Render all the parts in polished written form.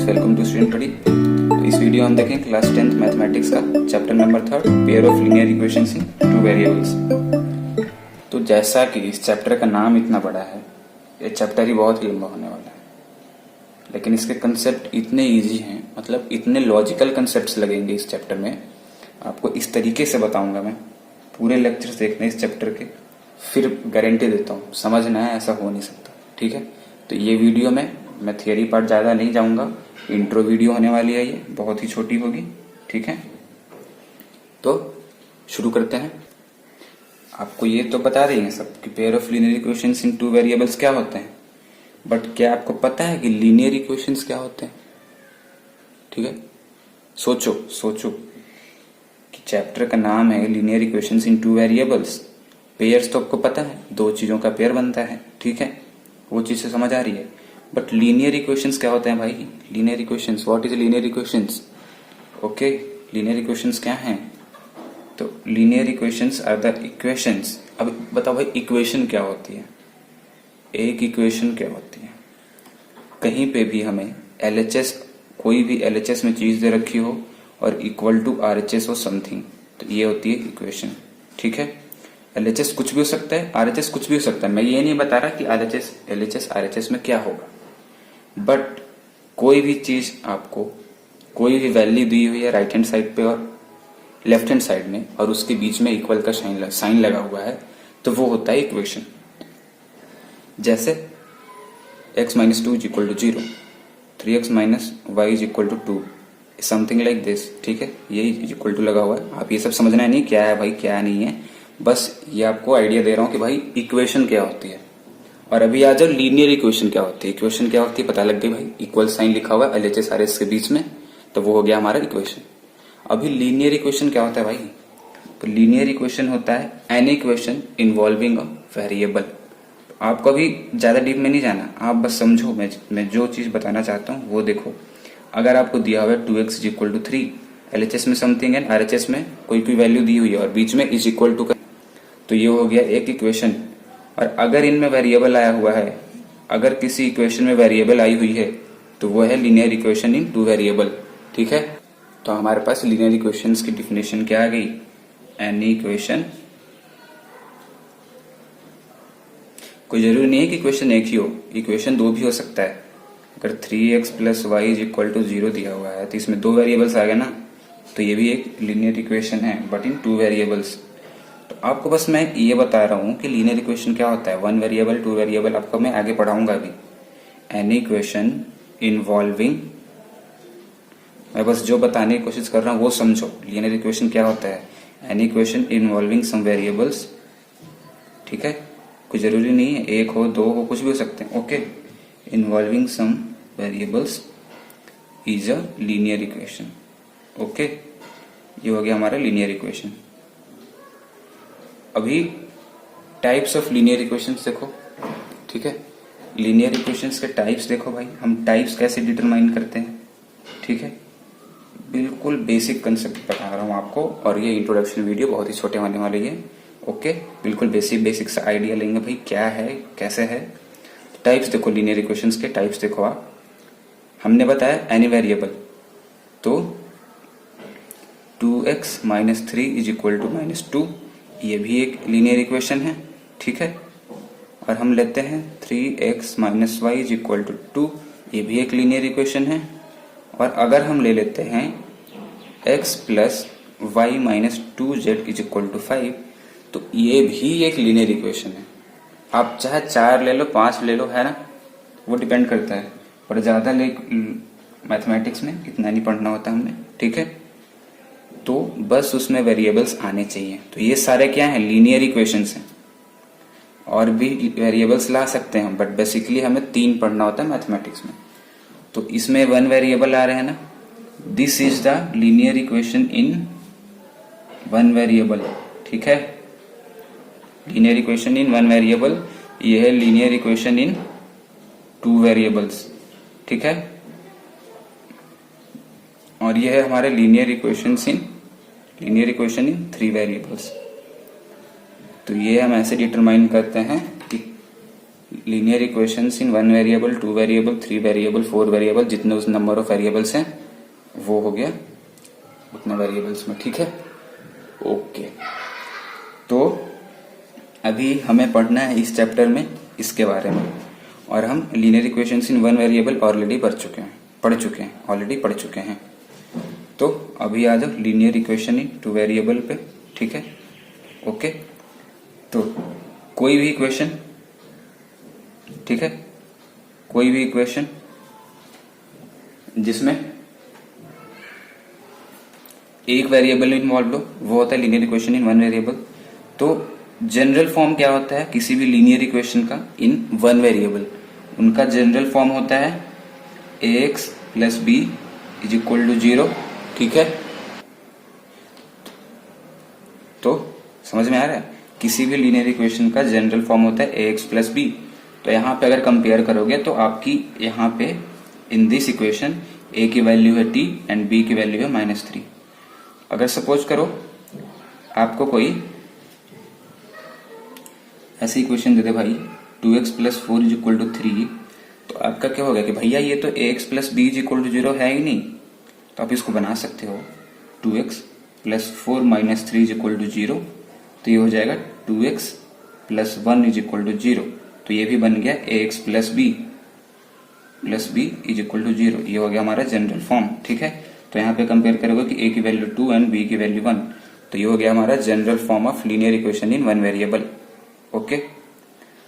Welcome to student study. तो इस video हम देखें क्लास 10th मैथमेटिक्स का chapter number 3 pair of linear equations in two variables. तो जैसा कि इस चैप्टर का नाम इतना बड़ा है, ये चैप्टर ही बहुत ही लंबा होने वाला है, लेकिन इसके कंसेप्ट इतने इजी हैं, मतलब इतने लॉजिकल कंसेप्ट्स लगेंगे इस चैप्टर में। आपको इस तरीके से बताऊंगा मैं, पूरे लेक्चर्स देखने इस चैप्टर के, फिर गारंटी देता हूँ समझना है, ऐसा हो नहीं सकता। ठीक है, तो ये वीडियो में मैं थियरी पार्ट ज़्यादा नहीं जाऊंगा, इंट्रो वीडियो होने वाली है, ये बहुत ही छोटी होगी। ठीक है, तो शुरू करते हैं। आपको ये तो बता देंगे सब कि pair of linear equations in two variables क्या होते हैं, बट क्या आपको पता है कि लीनियर इक्वेशंस क्या होते हैं? ठीक है, सोचो कि चैप्टर का नाम है लीनियर इक्वेशंस इन टू वेरिएबल्स। पेयर्स तो आपको पता है, दो चीजों का पेयर बनता है। ठीक है, वो चीज से समझ आ रही है, बट लीनियर इक्वेशंस क्या होते हैं भाई? Linear equations, what is linear equations? Okay, linear equations क्या हैं? तो linear equations are the equations. अब बताओ भाई, इक्वेशन क्या होती है? एक इक्वेशन क्या होती है? कहीं पे भी हमें LHS, कोई भी LHS में चीज दे रखी हो और इक्वल टू RHS हो समथिंग, तो ये होती है इक्वेशन। ठीक है, LHS कुछ भी हो सकता है, RHS कुछ भी हो सकता है। मैं ये नहीं बता रहा कि LHS RHS में क्या होगा, बट कोई भी चीज आपको, कोई भी वैल्यू दी हुई है राइट हैंड साइड पे और लेफ्ट हैंड साइड में, और उसके बीच में इक्वल का साइन लगा हुआ है, तो वो होता है इक्वेशन। जैसे x - 2 = 0, 3x - y = 2, something like this. ठीक है, यही इक्वल टू लगा हुआ है। आप ये सब समझना नहीं क्या है भाई, क्या नहीं है, बस ये आपको आइडिया दे रहा हूं कि भाई इक्वेशन क्या होती है। और अभी आ जाओ लीनियर इक्वेशन क्या होती है। इक्वेशन क्या होती है पता लग गई भाई, इक्वल साइन लिखा हुआ है LHS RHS के बीच में, तो वो हो गया हमारा इक्वेशन। अभी लीनियर इक्वेशन क्या होता है भाई? तो लीनियर इक्वेशन होता है an equation involving a variable. आपको अभी ज्यादा डीप में नहीं जाना, आप बस समझो, मैं जो चीज बताना चाहता हूँ वो देखो। अगर आपको दिया हुआ है 2x = 3, LHS में समथिंग है, RHS में कोई वैल्यू दी हुई है और बीच में इज इक्वल टू का, तो ये हो गया एक इक्वेशन। और अगर इनमें वेरिएबल आया हुआ है, अगर किसी इक्वेशन में वेरिएबल आई हुई है, तो वो है लीनियर इक्वेशन इन टू वेरिएबल। ठीक है, तो हमारे पास लीनियर इक्वेशंस की डिफिनेशन क्या आ गई? एनी इक्वेशन, कोई जरूरी नहीं है कि इक्वेशन एक ही हो, इक्वेशन दो भी हो सकता है। अगर 3x + y = 0 दिया हुआ है, तो इसमें दो वेरिएबल्स आ गए ना, तो ये भी एक लीनियर इक्वेशन है, बट इन टू वेरिएबल्स। तो आपको बस मैं ये बता रहा हूं कि लीनियर इक्वेशन क्या होता है। वन वेरिएबल, टू वेरिएबल, आपको मैं आगे पढ़ाऊंगा अभी। एनी इक्वेशन इन्वॉल्विंग, मैं बस जो बताने की कोशिश कर रहा हूं वो समझो। लीनियर इक्वेशन क्या होता है? Any equation involving some variables. ठीक है, कोई जरूरी नहीं है एक हो, दो हो, कुछ भी हो सकते हैं। Okay, involving some variables is a linear equation. Okay, ये हो गया हमारा लीनियर इक्वेशन। अभी टाइप्स ऑफ लीनियर इक्वेशंस देखो। ठीक है, लीनियर इक्वेशंस के टाइप्स देखो भाई, हम टाइप्स कैसे डिटरमाइन करते हैं। ठीक है, बिल्कुल बेसिक कंसेप्ट बता रहा हूं आपको, और ये इंट्रोडक्शन वीडियो बहुत ही छोटे होने वाली है। ओके, बिल्कुल बेसिक सा आइडिया लेंगे भाई, क्या है कैसे है। टाइप्स देखो, लीनियर इक्वेशंस के टाइप्स देखो आप। हमने बताया एनी वेरिएबल, तो 2x - 3 = -2, ये भी एक लीनियर इक्वेशन है। ठीक है, और हम लेते हैं 3x - y = 2, ये भी एक लीनियर इक्वेशन है। और अगर हम ले लेते हैं x + y - 2z = 5, तो ये भी एक लीनियर इक्वेशन है। आप चाहे 4 ले लो, 5 ले लो, है ना, वो डिपेंड करता है। और ज्यादा मैथमेटिक्स में इतना नहीं पढ़ना होता हमने। ठीक है, तो बस उसमें वेरिएबल्स आने चाहिए। तो ये सारे क्या हैं? लीनियर इक्वेशंस हैं। और भी वेरिएबल्स ला सकते हैं, बट बेसिकली हमें 3 पढ़ना होता है मैथमेटिक्स में। तो इसमें 1 वेरिएबल आ रहे हैं ना, this is the linear equation in 1 variable. ठीक है, लीनियर इक्वेशन इन 1 वेरिएबल, ये है लीनियर इक्वेशन इन 2 वेरिएबल्स। ठीक है, और ये है हमारे लीनियर इक्वेशन इन 3 वेरिएबल्स। तो ये हम ऐसे डिटरमाइन करते हैं कि लीनियर इक्वेशंस इन 1 वेरिएबल, 2 वेरिएबल, 3 वेरिएबल, 4 वेरिएबल, जितने उस नंबर ऑफ वेरिएबल्स हैं वो हो गया उतने वेरिएबल्स में। ठीक है, ओके। तो अभी हमें पढ़ना है इस चैप्टर में इसके बारे में, और हम लीनियर इक्वेशंस इन 1 वेरिएबल ऑलरेडी पढ़ चुके हैं। तो अभी आ जाओ लीनियर इक्वेशन इन 2 वेरिएबल पे। ठीक है, ओके। तो कोई भी इक्वेशन, ठीक है, कोई भी इक्वेशन जिसमें एक वेरिएबल इन्वॉल्व हो वो होता है लीनियर इक्वेशन इन 1 वेरिएबल। तो जनरल फॉर्म क्या होता है किसी भी लीनियर इक्वेशन का इन 1 वेरिएबल? उनका जनरल फॉर्म होता है ax plus B is equal to 0। ठीक है, तो समझ में आ रहा है? किसी भी लीनियर इक्वेशन का जनरल फॉर्म होता है ax प्लस बी। तो यहां पे अगर कंपेयर करोगे तो आपकी यहां पे इन दिस इक्वेशन a की वैल्यू है t एंड b की वैल्यू है -3। अगर सपोज करो आपको कोई ऐसी इक्वेशन दे दे भाई 2x plus 4 is equal to 3, तो आपका क्या होगा कि भैया ये तो ax plus B is equal to 0 है ही नहीं, तो आप इसको बना सकते हो 2x plus 4 minus 3 is equal to 0। तो ये हो जाएगा 2x plus 1 is equal to 0। तो ये भी बन गया ax plus B is equal to 0। ये हो गया हमारा जनरल फॉर्म। ठीक है, तो यहाँ पे कंपेयर करोगे कि a की वैल्यू 2 एंड b की वैल्यू 1, तो ये हो गया हमारा general form of linear equation in 1 variable. Okay,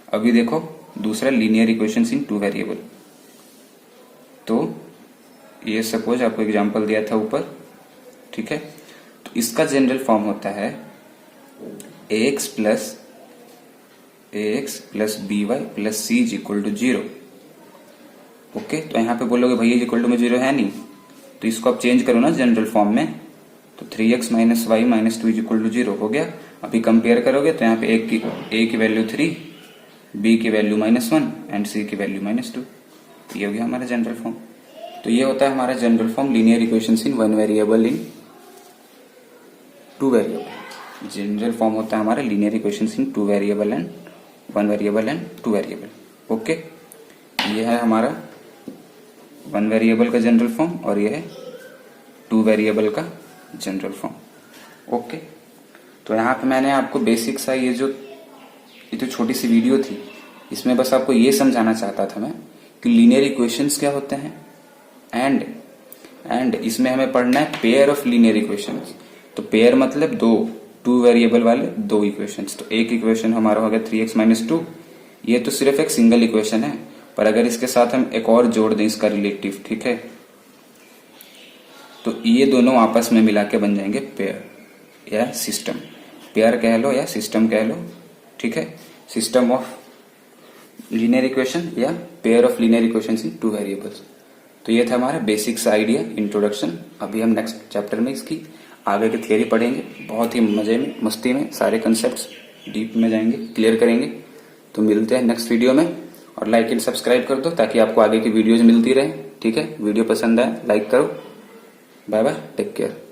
अभी देखो दूसरा लीनियर इक्वेशंस इन 2 वेरिएबल। तो ये सपोज आपको एग्जांपल दिया था ऊपर। ठीक है, तो इसका जनरल फॉर्म होता है ax plus by plus c is equal to 0। Okay, तो यहाँ पे बोलोगे भैया इज इक्वल टू में 0 है नहीं, तो इसको आप चेंज करो ना जनरल फॉर्म में, तो 3x minus Y minus 2 is equal to 0 हो गया। अभी कंपेयर करोगे तो यहाँ पे a की वैल्यू 3, b की वैल्यू -1 एंड c की वैल्यू -2। ये हो गया हमारा जनरल फॉर्म। तो ये होता है हमारा general form linear equations in 1 variable in 2 variable. General form होता है हमारा linear equations in 2 variable and 1 variable and 2 variable. Okay, ये है हमारा 1 वेरिएबल का जनरल फॉर्म और ये है 2 वेरिएबल का जनरल फॉर्म। ओके, तो यहाँ पे मैंने आपको बेसिक सा ये तो छोटी सी वीडियो थी, इसमें बस आपको ये समझाना चाहता था मैं कि लीनियर इक्वेशंस क्या होते हैं एंड इसमें हमें पढ़ना है पेयर ऑफ लीनियर इक्वेशंस। तो पेयर मतलब 2 वेरिएबल वाले 2 इक्वेशंस। तो एक इक्वेशन हमारा हो गया 3x माइनस 2, ये तो सिर्फ एक सिंगल इक्वेशन है, पर अगर इसके साथ हम एक और जोड़ दें इसका रिलेटिव, ठीक है, तो ये दोनों आपस में मिला के बन जाएंगे पेयर या सिस्टम। पेयर कह लो या सिस्टम कह लो, ठीक है, सिस्टम ऑफ लीनियर इक्वेशन या pair of linear equations in 2 variables. तो ये था हमारा बेसिक सा आइडिया, इंट्रोडक्शन। अभी हम नेक्स्ट चैप्टर में इसकी आगे की थियरी पढ़ेंगे, बहुत ही मजे में मस्ती में सारे कंसेप्ट्स डीप में जाएंगे, क्लियर करेंगे। तो मिलते हैं नेक्स्ट वीडियो में, और लाइक एंड सब्सक्राइब कर दो ताकि आपको आगे की वीडियोज मिलती रहे। ठीक है, वीडियो पसंद आए लाइक करो। Bye bye, take care.